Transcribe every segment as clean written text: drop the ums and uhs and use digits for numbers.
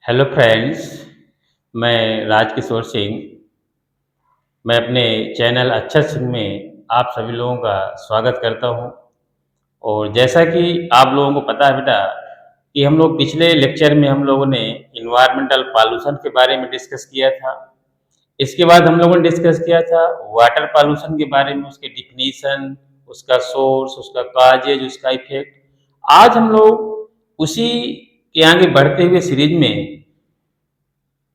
Hello friends, मैं राजकिशोर सिंह। मैं अपने चैनल अक्षर सिंह में आप सभी लोगों का स्वागत करता हूं। और जैसा कि आप लोगों को पता है बेटा कि हम लोग पिछले लेक्चर में हम लोगों ने इन्वायरमेंटल पॉल्यूशन के बारे में डिस्कस किया था। इसके बाद हम लोगों ने डिस्कस किया था वाटर पॉल्यूशन के बारे में, उसके डिफिनीशन, उसका सोर्स, उसका काजेज, उसका इफेक्ट। आज हम लोग उसी के आगे बढ़ते हुए सीरीज में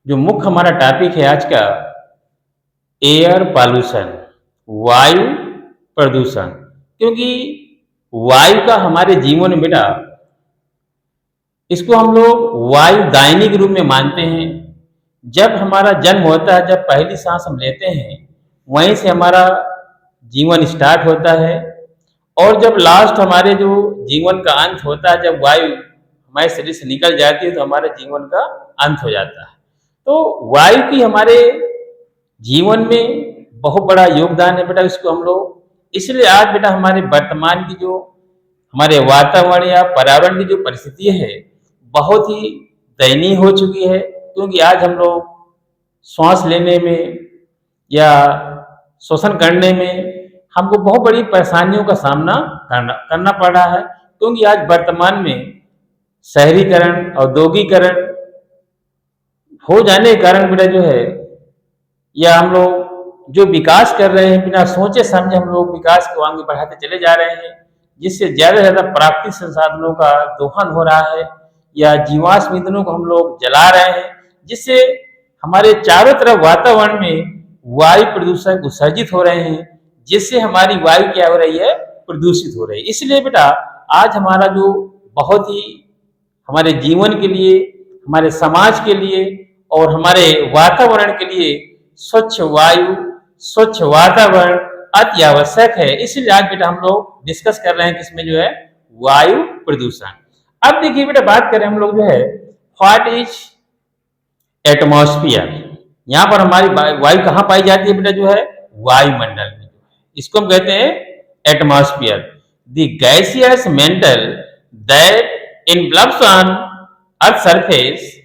जो मुख्य हमारा टॉपिक है आज का, एयर पॉल्यूशन, वायु प्रदूषण। क्योंकि वायु का हमारे जीवन में बेटा, इसको हम लोग वायुदायिनी के रूप में मानते हैं। जब हमारा जन्म होता है, जब पहली सांस हम लेते हैं, वहीं से हमारा जीवन स्टार्ट होता है। और जब लास्ट हमारे जो जीवन का अंत होता है, जब वायु हमारे शरीर से निकल जाती है, तो हमारे जीवन का अंत हो जाता है। तो वायु की हमारे जीवन में बहुत बड़ा योगदान है बेटा। इसको हम लोग इसलिए आज बेटा हमारे वर्तमान की जो हमारे वातावरण या पर्यावरण की जो परिस्थिति है, बहुत ही दयनीय हो चुकी है। क्योंकि आज हम लोग श्वास लेने में या श्वसन करने में हमको बहुत बड़ी परेशानियों का सामना करना पड़ रहा है। क्योंकि आज वर्तमान में शहरीकरण, औद्योगिकरण हो जाने के कारण बेटा जो है, या हम लोग जो विकास कर रहे हैं, बिना सोचे समझे हम लोग विकास को आगे बढ़ाते चले जा रहे हैं, जिससे ज्यादा से ज्यादा प्राकृतिक संसाधनों का दोहन हो रहा है, या जीवाश्म ईंधनों को हम लोग जला रहे हैं, जिससे हमारे चारों तरफ वातावरण में वायु प्रदूषण उत्सर्जित हो रहे हैं, जिससे हमारी वायु क्या हो रही है, प्रदूषित हो रही है। इसलिए बेटा आज हमारा जो बहुत ही हमारे जीवन के लिए, हमारे समाज के लिए और हमारे वातावरण के लिए स्वच्छ वायु, स्वच्छ वातावरण अति आवश्यक है। इसलिए आज बेटा हम लोग डिस्कस कर रहे हैं किसमें जो है, वायु प्रदूषण। अब देखिए बेटा, बात करें हम लोग जो है, व्हाट इज एटमॉस्फेयर। यहाँ पर हमारी वायु कहाँ पाई जाती है बेटा, जो है वायुमंडल में। इसको हम कहते हैं atmosphere. The gaseous mantle that involves on earth surface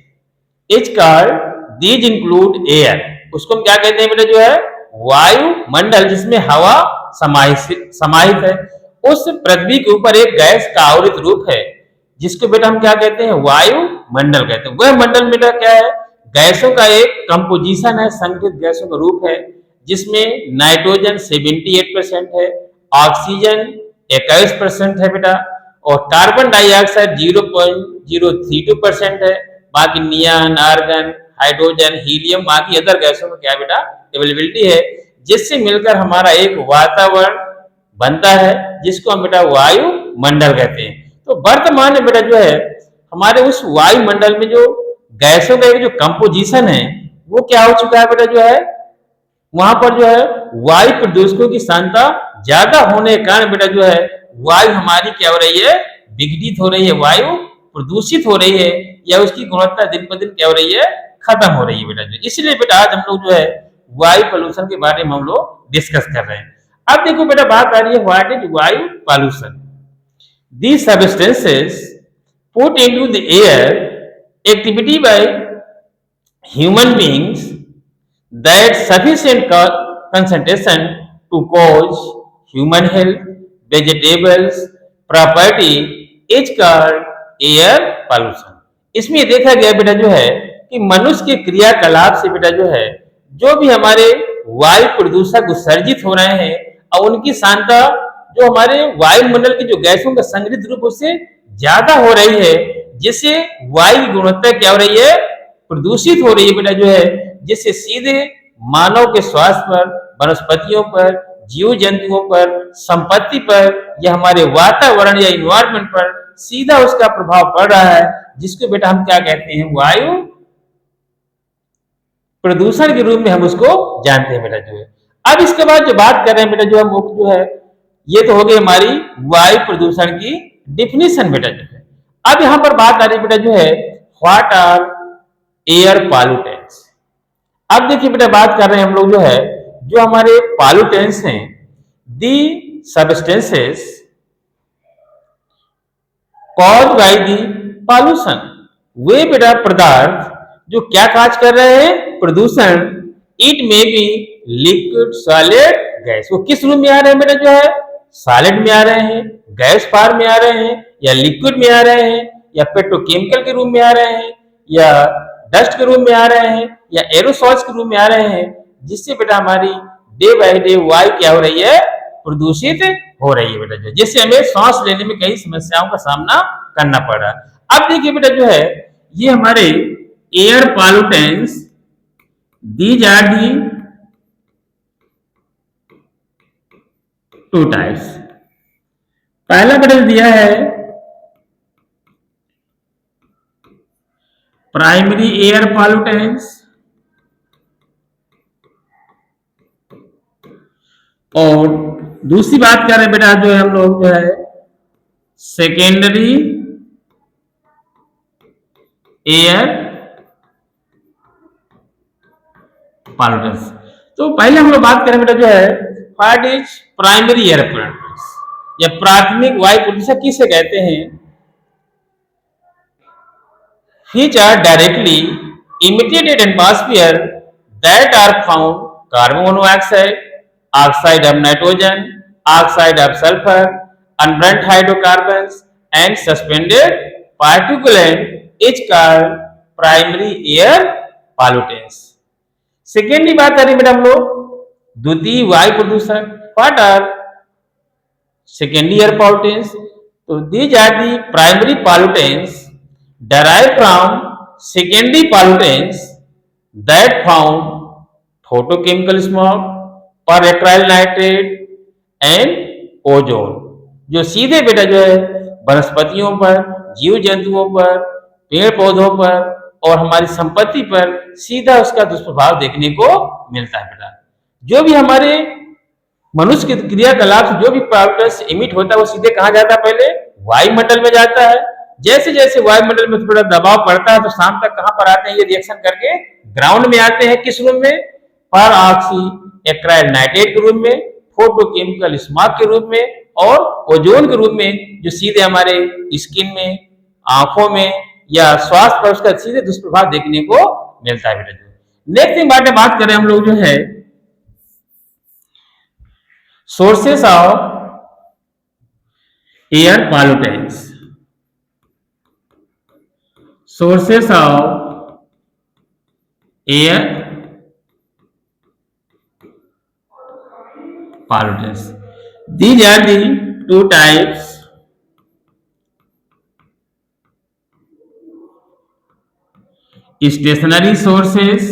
is called, these include air. उसको हम क्या कहते हैं बेटा, जो है वायुमंडल, जिसमें हवा समाहित है। उस पृथ्वी के ऊपर एक गैस का आवृत रूप है, जिसको बेटा हम क्या कहते हैं, वायुमंडल कहते हैं। वह मंडल बेटा क्या है, गैसों का एक कंपोजिशन है, संगठित गैसों का रूप है, जिसमें नाइट्रोजन 78% है, ऑक्सीजन 21% है बेटा, और कार्बन डाइऑक्साइड 0.032% है। बाकी नियॉन, आर्गन, हाइड्रोजन, हीलियम, बाकी अदर गैसों का क्या बेटा, अवेलेबिलिटी है, जिससे मिलकर हमारा एक वातावरण बनता है, जिसको हम बेटा वायुमंडल कहते हैं। तो वर्तमान में बेटा जो है, हमारे उस वायुमंडल में जो गैसों का एक जो कंपोजिशन है, वो क्या हो चुका है बेटा, जो है वहां पर जो है वायु प्रदूषकों की सांद्रता ज्यादा होने के कारण बेटा जो है, वायु हमारी क्या हो रही है, विघटित हो रही है, वायु प्रदूषित हो रही है, या उसकी गुणवत्ता दिन ब दिन क्या हो रही है, खत्म हो रही है बेटा। जो इसलिए बेटा आज हम लोग जो है वायु प्रदूषण के बारे में हम लोग डिस्कस कर रहे हैं। अब देखो बेटा, बात आ रही है व्हाट इज वायु pollution. These substances put into the air, activity by human beings that sufficient concentration to cause human health, vegetables property is called air pollution। इसमें देखा गया बेटा जो है कि मनुष्य के क्रियाकलाप से बेटा जो है, जो भी हमारे वायु प्रदूषक उत्सर्जित हो रहे हैं, और उनकी सांद्रता जो हमारे वायुमंडल की जो गैसों का संग्रहित रूप उससे ज्यादा हो रही है, जिससे वायु की गुणवत्ता क्या हो रही है, प्रदूषित हो रही है बेटा जो है, जिससे सीधे मानव के स्वास्थ्य पर, वनस्पतियों पर, जीव जंतुओं पर, संपत्ति पर, या हमारे वातावरण या इन्वायरमेंट पर सीधा उसका प्रभाव पड़ रहा है, जिसको बेटा हम क्या कहते हैं, वायु प्रदूषण के रूप में हम उसको जानते हैं बेटा जो है। अब इसके बाद जो बात कर रहे हैं बेटा जो हम जो है, ये तो हो गई हमारी वायु प्रदूषण की डिफिनीशन बेटा जो है। अब यहां पर बात आ रही बेटा जो है, व्हाट आर एयर पॉल्यूटेंट्स। अब देखिए बेटा, बात कर रहे हैं हम लोग जो है, जो हमारे पॉल्यूटेंट्स हैं, the substances caused by the pollution. वे बेटा पदार्थ जो क्या काज कर रहे हैं, प्रदूषण। इट में बी लिक्विड, सॉलिड, गैस। वो किस रूप में आ रहे हैं बेटा जो है, सॉलिड में आ रहे हैं, गैस फॉर्म में आ रहे हैं, या लिक्विड में आ रहे हैं, या पेट्रोकेमिकल के रूप में आ रहे हैं, या डस्ट के रूप में आ रहे हैं, या एरोसॉल्स के रूप में आ रहे हैं, जिससे बेटा हमारी डे बाय डे वायु क्या हो रही है, प्रदूषित हो रही है बेटा, जो जिससे हमें सांस लेने में कई समस्याओं का सामना करना पड़ रहा है। अब देखिए बेटा जो है, ये हमारे air pollutants, these are the two types. पहला बेटा दिया है प्राइमरी एयर पॉल्यूटेंट्स, और दूसरी बात कर रहे हैं बेटा जो है हम लोग जो है सेकेंडरी एयर पॉल्यूटेंट्स। तो पहले हम लोग बात करें बेटा जो है what is primary air pollutants, या प्राथमिक वायु प्रदूषक किसे कहते हैं, which are directly emitted in atmosphere that are found carbon monoxide, oxide of nitrogen, oxide of sulfur, unburnt hydrocarbons and suspended particulate is called primary air pollutants। Secondly बात करें बेटा हम लोग द्वितीय वायु प्रदूषक, what are secondary air pollutants. तो these are the primary pollutants derived from secondary pollutants that found photochemical smoke, perectyl nitrate and ozone, जो सीधे बेटा जो है वनस्पतियों पर, जीव जंतुओं पर, पेड़ पौधों पर और हमारी संपत्ति पर सीधा उसका दुष्प्रभाव देखने को मिलता है बेटा। जो भी हमारे मनुष्य के क्रियाकलाप से जो भी पॉल्यूटेंट्स इमिट होता है वो सीधे कहाँ जाता है, पहले वायुमंडल में जाता है। जैसे जैसे वायुमंडल में थोड़ा दबाव पड़ता है तो शाम तक कहां पर आते हैं, ये रिएक्शन करके ग्राउंड में आते हैं। किस रूप में, पर ऑक्सी एक्राइल नाइट्रेट के रूप में, फोटोकेमिकल स्मॉग के रूप में, और ओजोन के रूप में, जो सीधे हमारे स्किन में, आंखों में या स्वास्थ्य पर उसका सीधे दुष्प्रभाव देखने को मिलता है बेटा। नेक्स्ट थिंग बात करें हम लोग जो है sources of air pollutants, sources of air pollutants, these are the two types, stationary sources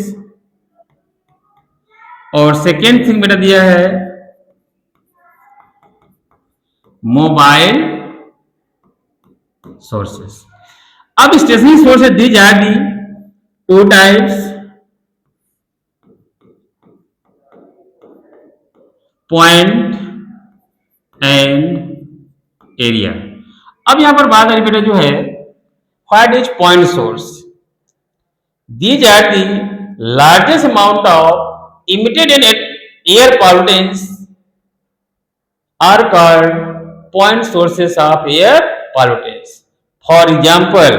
और सेकेंड थिंग बेटा दिया है मोबाइल सोर्सेस। अब स्टेशनरी सोर्सेज दी जाएगी two types, point and area. अब यहां पर बात आ रही बेटा जो है what is point source. These are the largest amount of emitted in air pollutants are called point sources of air pollutants. For example,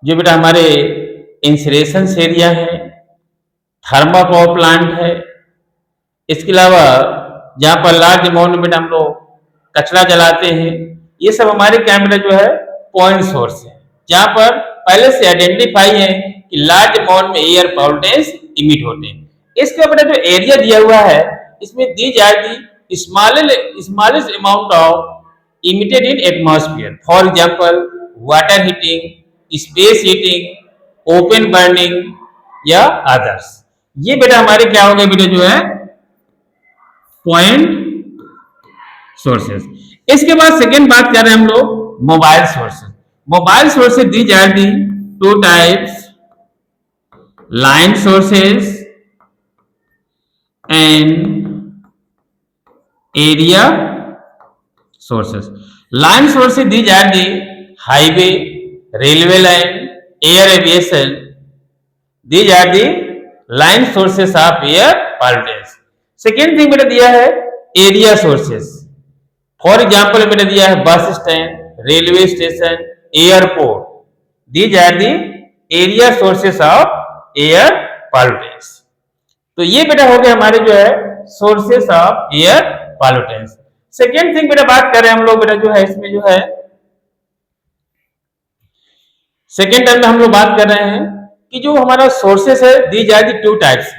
जो बेटा हमारे इंसरेशन एरिया है, थर्मल पावर प्लांट है, इसके अलावा जहां पर लार्ज अमाउंट में बेटा हम लोग कचरा जलाते हैं, ये सब हमारे क्या बेटा जो है पॉइंट सोर्स है, जहां पर पहले से आइडेंटिफाई है कि लार्ज अमाउंट में एयर पॉल्यूटेंट्स इमिट होते हैं। इसके बेटा जो एरिया दिया हुआ है इसमें दी जाएगी smallest amount of emitted in atmosphere, for example water heating, space heating, open burning या others। ये बेटा हमारे क्या हो गए बेटा जो है पॉइंट सोर्सेस। इसके बाद सेकेंड बात कर रहे हैं हम लोग मोबाइल सोर्सेस। मोबाइल सोर्सेस दी जाती two types, line sources and area sources। line sources these are the highway, railway line, air aviation, these are the line sources of air pollutants। second thing बेटा दिया है area sources, for example बेटा दिया है bus stand, railway station, airport, these are the area sources of air pollutants. तो ये बेटा हो गया हमारे जो है sources of air pollutants. Second thing बेटा बात कर रहे हैं हम लोग बेटा जो है इसमें जो है सेकेंड टाइम में हम लोग बात कर रहे हैं कि जो हमारा सोर्सेस है these are the two types.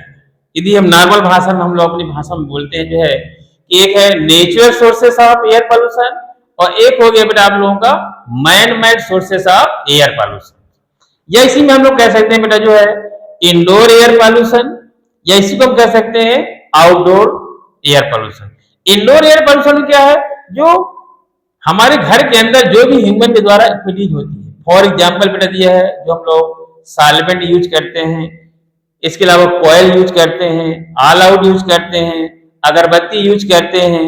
यदि हम नॉर्मल भाषा में हम लोग अपनी भाषा में बोलते हैं जो है कि एक है natural sources of air pollution और एक हो गया बेटा आप लोगों का man made sources of air pollution. या इसी में हम लोग कह सकते हैं बेटा जो है इंडोर एयर पॉल्यूशन या इसी को हम कह सकते हैं outdoor air pollution. Indoor air pollution क्या है? जो हमारे घर के अंदर जो भी ह्यूमन के द्वारा प्रोड्यूस होती है। फॉर एग्जाम्पल बेटा दिया है जो हम लोग सॉल्वेंट यूज करते हैं, इसके अलावा कोयल यूज करते हैं, ऑल आउट यूज करते हैं, अगरबत्ती यूज करते हैं,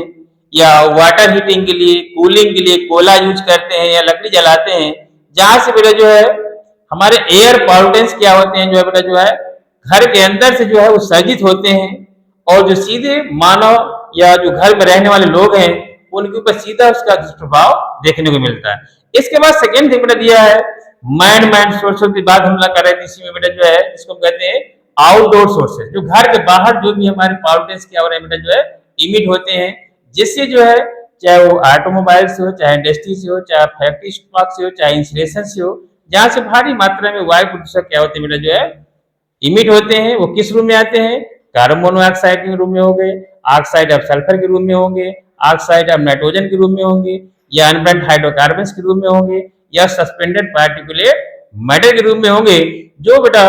या वाटर हीटिंग के लिए कूलिंग के लिए कोयला यूज करते हैं या लकड़ी जलाते हैं, जहां से बेटा जो है हमारे एयर पॉल्यूटेंस क्या होते हैं जो है बेटा जो है घर के अंदर से जो है वो सर्जित होते हैं और जो सीधे मानव या जो घर में रहने वाले लोग हैं उनके ऊपर सीधा उसका दुष्प्रभाव देखने को मिलता है। इसके बाद सेकेंड थिंग बेटा दिया है मैन मेड सोर्सेज की बात हम लोग कर रहे थे, इसी में बेटा जो है इसको कहते हैं आउटडोर सोर्सेज। जो घर के बाहर जो भी हमारे पॉल्यूटेंस क्या हो रहे हैं बेटा जो है इमिट होते हैं, जिससे जो है चाहे वो ऑटोमोबाइल से हो, चाहे इंडस्ट्री से हो, चाहे फैक्ट्री स्टॉक से हो, चाहे इंसुलेशन से हो, जहां से भारी मात्रा में वायु प्रदूषक क्या होते हैं बेटा जो है इमिट होते हैं। वो किस रूम में आते हैं? कार्बन मोनोऑक्साइड के रूम में होंगे, ऑक्साइड ऑफ सल्फर के रूम में होंगे, ऑक्साइड ऑफ नाइट्रोजन के रूम में होंगे, या अनबर्न्ड हाइड्रोकार्बन्स के रूम में होंगे, या सस्पेंडेड पार्टिकुलेट मैटर के रूम में होंगे, जो बेटा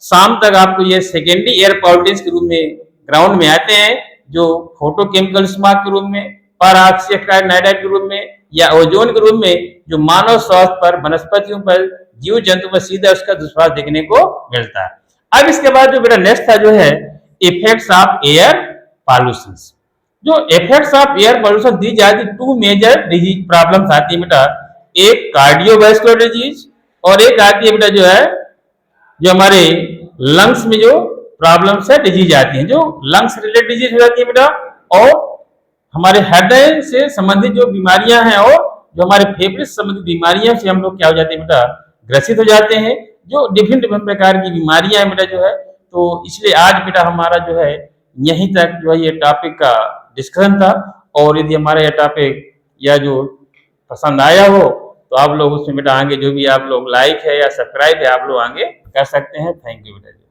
शाम तक आपको ये सेकेंडरी एयर पॉल्यूटेंस के रूम में ग्राउंड में आते हैं, जो फोटोकेमिकल स्मॉग के रूम में, पर ऑक्सीडाइड नाइट्राइड के रूम में, या ओजोन के रूम में, जो मानव स्वास्थ्य पर, वनस्पतियों पर, जीव जंतु पर सीधा उसका दुष्प्रभाव देखने को मिलता है। अब इसके बाद जो बेटा नेक्स्ट था जो है इफेक्ट्स ऑफ एयर पॉल्यूशन। जो इफेक्ट्स ऑफ एयर पॉल्यूशन दी जाती टू मेजर डिजीज प्रॉब्लम्स आती है बेटा, एक कार्डियोवैस्कुलर डिजीज और एक आती है बेटा जो है जो हमारे लंग्स में जो प्रॉब्लम्स है डिजीज आती हैं, जो लंग्स रिलेटेड डिजीज हो जाती है बेटा, और हमारे हृदय से संबंधित जो बीमारियां हैं और जो हमारे फेफड़े से संबंधित बीमारियां से हम लोग क्या हो जाते हैं बेटा ग्रसित हो जाते हैं, जो डिफरेंट डिफरेंट प्रकार की बीमारियां हैं बेटा जो है। तो इसलिए आज बेटा हमारा जो है यहीं तक जो है ये टॉपिक का डिस्कशन था, और यदि हमारा यह टॉपिक या जो पसंद आया हो तो आप लोग उसमें बेटा आगे जो भी आप लोग लाइक है या सब्सक्राइब है आप लोग आगे कर सकते हैं। थैंक यू बेटा।